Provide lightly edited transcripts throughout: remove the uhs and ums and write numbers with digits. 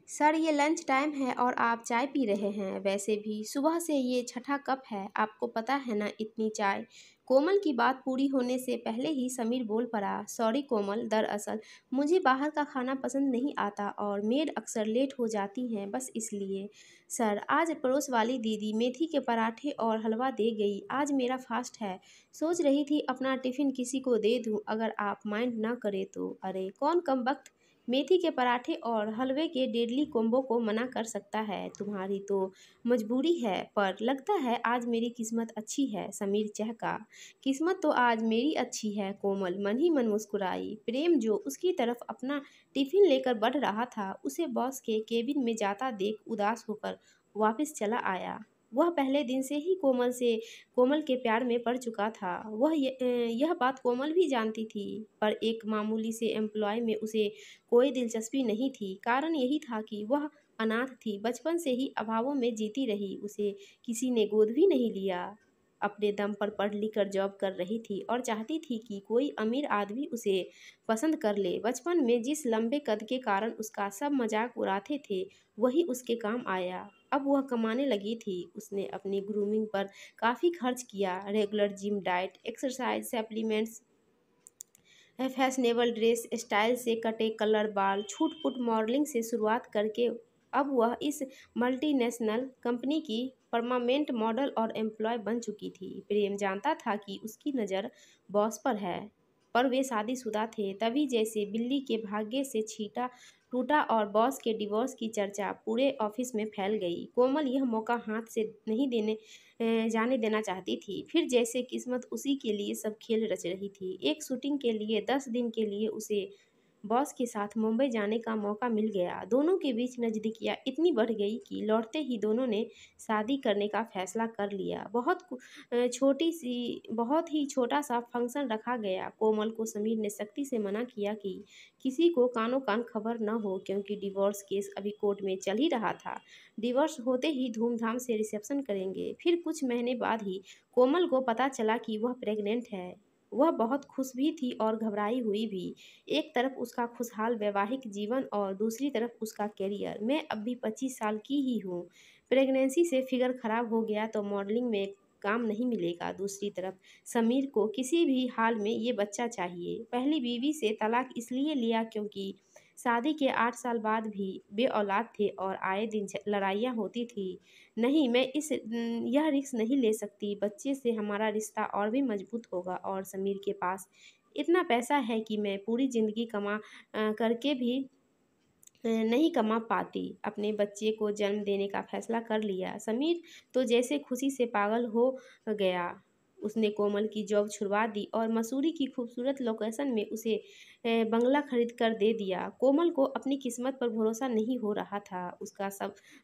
Sir ये lunch time है और आप चाय पी रहे हैं। वैसे भी सुबह से ये छठा कप है, आपको पता है ना इतनी चाय। कोमल की बात पूरी होने से पहले ही समीर बोल पड़ा। सॉरी कोमल, दरअसल मुझे बाहर का खाना पसंद नहीं आता और मेड अक्सर लेट हो जाती हैं, बस इसलिए। सर आज पड़ोस वाली दीदी मेथी के पराठे और हलवा दे गई। आज मेरा फास्ट है। सोच रही थी अपना टिफिन किसी को दे दूं, अगर आप माइंड ना करे तो। अरे कौन कम वक्त मेथी के पराठे और हलवे के डेडली कॉम्बो को मना कर सकता है। तुम्हारी तो मजबूरी है, पर लगता है आज मेरी किस्मत अच्छी है। समीर चहका। किस्मत तो आज मेरी अच्छी है। कोमल मन ही मन मुस्कुराई। प्रेम जो उसकी तरफ अपना टिफिन लेकर बढ़ रहा था, उसे बॉस के केबिन में जाता देख उदास होकर वापस चला आया। वह पहले दिन से ही कोमल के प्यार में पड़ चुका था। यह बात कोमल भी जानती थी, पर एक मामूली से एम्प्लॉय में उसे कोई दिलचस्पी नहीं थी। कारण यही था कि वह अनाथ थी, बचपन से ही अभावों में जीती रही। उसे किसी ने गोद भी नहीं लिया। अपने दम पर पढ़ लिख कर जॉब कर रही थी और चाहती थी कि कोई अमीर आदमी उसे पसंद कर ले। बचपन में जिस लंबे कद के कारण उसका सब मजाक उड़ाते थे, वही उसके काम आया। अब वह कमाने लगी थी। उसने अपनी ग्रूमिंग पर काफ़ी खर्च किया। Regular gym, diet, exercise, supplements, fashionable dress style से कटे कलर बाल, छूट फूट मॉडलिंग से शुरुआत करके अब वह इस मल्टीनेशनल कंपनी की परमानेंट मॉडल और एम्प्लॉय बन चुकी थी। प्रेम जानता था कि उसकी नज़र बॉस पर है, पर वे शादीशुदा थे। तभी जैसे बिल्ली के भाग्य से छींटा टूटा और बॉस के डिवोर्स की चर्चा पूरे ऑफिस में फैल गई। कोमल यह मौका हाथ से नहीं जाने देना चाहती थी। फिर जैसे किस्मत उसी के लिए सब खेल रच रही थी। एक शूटिंग के लिए 10 दिन के लिए उसे बॉस के साथ मुंबई जाने का मौका मिल गया। दोनों के बीच नज़दीकियाँ इतनी बढ़ गई कि लौटते ही दोनों ने शादी करने का फैसला कर लिया। बहुत ही छोटा सा फंक्शन रखा गया। कोमल को समीर ने सख्ती से मना किया कि किसी को कानो कान खबर न हो, क्योंकि डिवोर्स केस अभी कोर्ट में चल ही रहा था। डिवोर्स होते ही धूमधाम से रिसेप्शन करेंगे। फिर कुछ महीने बाद ही कोमल को पता चला कि वह प्रेग्नेंट है। वह बहुत खुश भी थी और घबराई हुई भी। एक तरफ उसका खुशहाल वैवाहिक जीवन और दूसरी तरफ उसका करियर। मैं अब भी 25 साल की ही हूँ। प्रेगनेंसी से फिगर खराब हो गया तो मॉडलिंग में काम नहीं मिलेगा। दूसरी तरफ समीर को किसी भी हाल में ये बच्चा चाहिए। पहली बीवी से तलाक इसलिए लिया क्योंकि शादी के 8 साल बाद भी बे औलाद थे और आए दिन लड़ाइयाँ होती थी। नहीं, मैं यह रिस्क नहीं ले सकती। बच्चे से हमारा रिश्ता और भी मजबूत होगा और समीर के पास इतना पैसा है कि मैं पूरी ज़िंदगी करके भी नहीं कमा पाती। अपने बच्चे को जन्म देने का फैसला कर लिया। समीर तो जैसे खुशी से पागल हो गया। उसने कोमल की जॉब छुड़वा दी और मसूरी की खूबसूरत लोकेशन में उसे बंगला खरीद कर दे दिया। कोमल को अपनी किस्मत पर भरोसा नहीं हो रहा था। उसका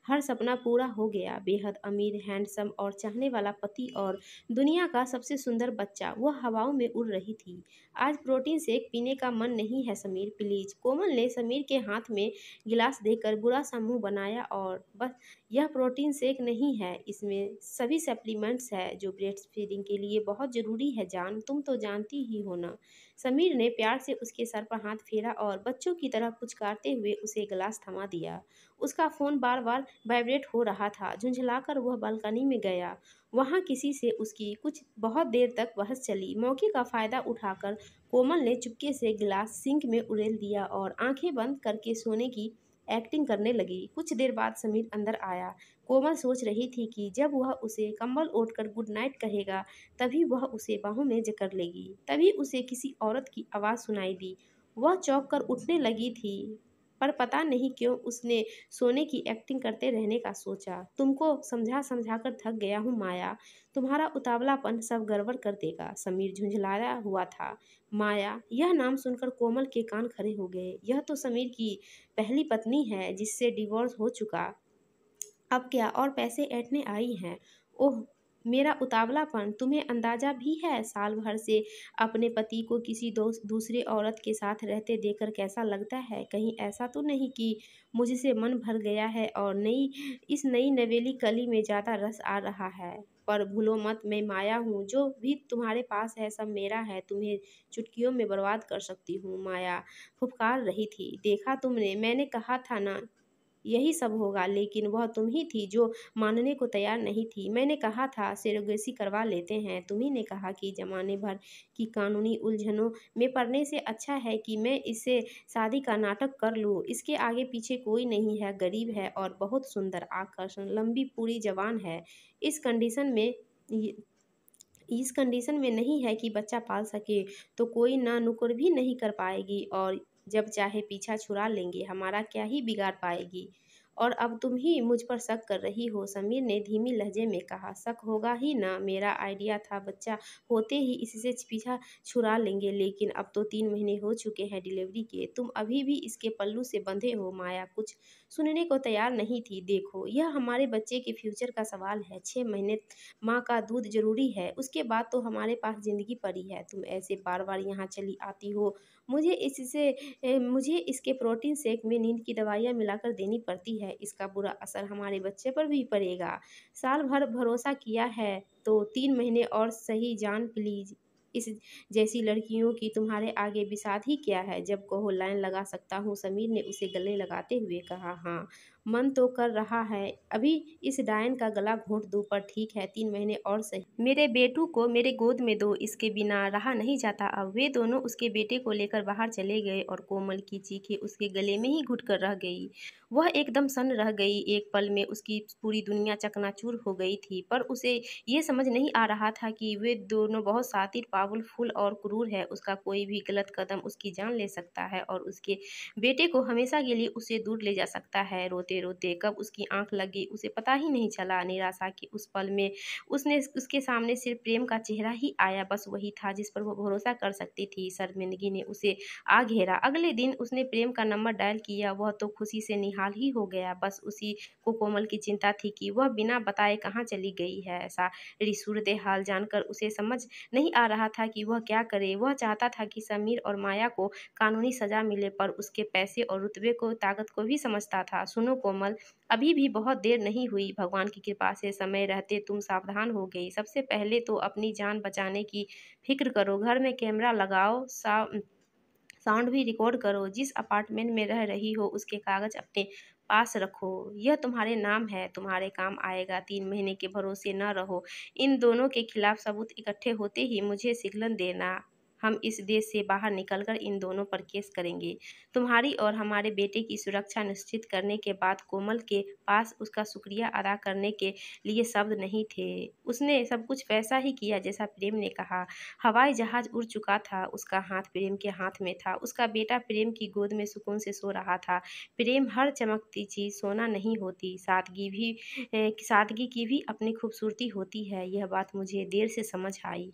हर सपना पूरा हो गया। बेहद अमीर, हैंडसम और चाहने वाला पति और दुनिया का सबसे सुंदर बच्चा। वह हवाओं में उड़ रही थी। आज प्रोटीन शेक पीने का मन नहीं है समीर, प्लीज। कोमल ने समीर के हाथ में गिलास देकर बुरा सा मुंह बनाया और बस, यह प्रोटीन शेक नहीं है, इसमें सभी सप्लीमेंट्स है जो ब्रेस्ट फीडिंग के लिए बहुत ज़रूरी है जान, तुम तो जानती ही हो ना। समीर ने प्यार से उसके सर पर हाथ फेरा और बच्चों की तरह पुचकारते हुए उसे गिलास थमा दिया। उसका फ़ोन बार बार वाइब्रेट हो रहा था। झुंझलाकर वह बालकनी में गया। वहाँ किसी से उसकी कुछ बहुत देर तक बहस चली। मौके का फ़ायदा उठाकर कोमल ने चुपके से गिलास सिंक में उड़ेल दिया और आंखें बंद करके सोने की एक्टिंग करने लगी। कुछ देर बाद समीर अंदर आया। कोमल सोच रही थी कि जब वह उसे कंबल ओढ़कर गुड नाइट कहेगा, तभी वह उसे बाहों में जकड़ लेगी। तभी उसे किसी औरत की आवाज़ सुनाई दी। वह चौंक कर उठने लगी थी, पर पता नहीं क्यों उसने सोने की एक्टिंग करते रहने का सोचा। तुमको समझा समझा कर थक गया हूँ माया, तुम्हारा उतावलापन सब गड़बड़ कर देगा। समीर झुंझलाया हुआ था। माया, यह नाम सुनकर कोमल के कान खड़े हो गए। यह तो समीर की पहली पत्नी है जिससे डिवोर्स हो चुका। अब क्या और पैसे ऐंठने आई हैं। ओह, मेरा उतावलापन तुम्हें अंदाजा भी है? साल भर से अपने पति को किसी दूसरे औरत के साथ रहते देखकर कैसा लगता है? कहीं ऐसा तो नहीं कि मुझसे मन भर गया है और इस नई नवेली कली में ज़्यादा रस आ रहा है? पर भूलो मत, मैं माया हूँ। जो भी तुम्हारे पास है सब मेरा है। तुम्हें चुटकियों में बर्बाद कर सकती हूँ। माया फुफकार रही थी। देखा तुमने, मैंने कहा था ना यही सब होगा, लेकिन वह तुम ही थी जो मानने को तैयार नहीं थी। मैंने कहा था सरोगेसी करवा लेते हैं, तुम्ही ने कहा कि ज़माने भर की कानूनी उलझनों में पड़ने से अच्छा है कि मैं इससे शादी का नाटक कर लूँ। इसके आगे-पीछे कोई नहीं है, गरीब है और बहुत सुंदर, आकर्षण, लंबी पूरी जवान है। इस कंडीशन में इ इस कंडीशन में नहीं है कि बच्चा पाल सके, तो कोई ना नुकुर भी नहीं कर पाएगी और जब चाहे पीछा छुड़ा लेंगे, हमारा क्या ही बिगाड़ पाएगी। और अब तुम ही मुझ पर शक कर रही हो, समीर ने धीमी लहजे में कहा। शक होगा ही ना, मेरा आइडिया था बच्चा होते ही इससे पीछा छुड़ा लेंगे, लेकिन अब तो 3 महीने हो चुके हैं डिलीवरी के, तुम अभी भी इसके पल्लू से बंधे हो। माया कुछ सुनने को तैयार नहीं थी। देखो, यह हमारे बच्चे के फ्यूचर का सवाल है, 6 महीने माँ का दूध ज़रूरी है, उसके बाद तो हमारे पास ज़िंदगी पड़ी है। तुम ऐसे बार-बार यहाँ चली आती हो, मुझे इसके प्रोटीन शेक में नींद की दवाइयाँ मिलाकर देनी पड़ती है, इसका बुरा असर हमारे बच्चे पर भी पड़ेगा। साल भर भरोसा किया है, तो 3 महीने और सही जान प्लीज़। इस जैसी लड़कियों की तुम्हारे आगे बिसात ही क्या है, जब कहो लाइन लगा सकता हूँ। समीर ने उसे गले लगाते हुए कहा। हाँ, मन तो कर रहा है अभी इस डायन का गला घोंट दूं, पर ठीक है, 3 महीने और सही। मेरे बेटू को मेरे गोद में दो, इसके बिना रहा नहीं जाता अब। वे दोनों उसके बेटे को लेकर बाहर चले गए और कोमल की चीखें उसके गले में ही घुट कर रह गई। वह एकदम सन्न रह गई। एक पल में उसकी पूरी दुनिया चकनाचूर हो गई थी, पर उसे ये समझ नहीं आ रहा था कि वे दोनों बहुत शातिर, पावरफुल और क्रूर है। उसका कोई भी गलत कदम उसकी जान ले सकता है और उसके बेटे को हमेशा के लिए उससे दूर ले जा सकता है। रोते-रोते कब उसकी आँख लगी उसे पता ही नहीं चला। निराशा के उस पल में उसके सामने सिर्फ प्रेम का चेहरा ही आया, बस वही था जिस पर वो भरोसा कर सकती थी। शर्मिंदगी ने उसे आ घेरा। अगले दिन उसने प्रेम का नंबर डायल किया, वह तो खुशी से निहाल ही हो गया। बस उसी को कोमल की चिंता थी कि वह बिना बताए कहाँ चली गई है। ऐसा सूरत-ए-हाल जानकर उसे समझ नहीं आ रहा था कि वह क्या करे। वह चाहता था कि समीर और माया को कानूनी सज़ा मिले, पर उसके पैसे और रुतबे को ताकत को भी समझता था। सुनो कोमल, अभी भी बहुत देर नहीं हुई। भगवान की कृपा से समय रहते तुम सावधान हो गई। सबसे पहले तो अपनी जान बचाने की फ़िक्र करो। घर में कैमरा लगाओ, साउंड भी रिकॉर्ड करो। जिस अपार्टमेंट में रह रही हो उसके कागज़ अपने पास रखो। यह तुम्हारे नाम है, तुम्हारे काम आएगा। 3 महीने के भरोसे न रहो। इन दोनों के खिलाफ सबूत इकट्ठे होते ही मुझे सिग्नल देना। हम इस देश से बाहर निकलकर इन दोनों पर केस करेंगे। तुम्हारी और हमारे बेटे की सुरक्षा निश्चित करने के बाद कोमल के पास उसका शुक्रिया अदा करने के लिए शब्द नहीं थे। उसने सब कुछ वैसा ही किया जैसा प्रेम ने कहा। हवाई जहाज़ उड़ चुका था, उसका हाथ प्रेम के हाथ में था, उसका बेटा प्रेम की गोद में सुकून से सो रहा था। प्रेम हर चमकती चीज़ सोना नहीं होती, सादगी की भी अपनी खूबसूरती होती है। यह बात मुझे देर से समझ आई।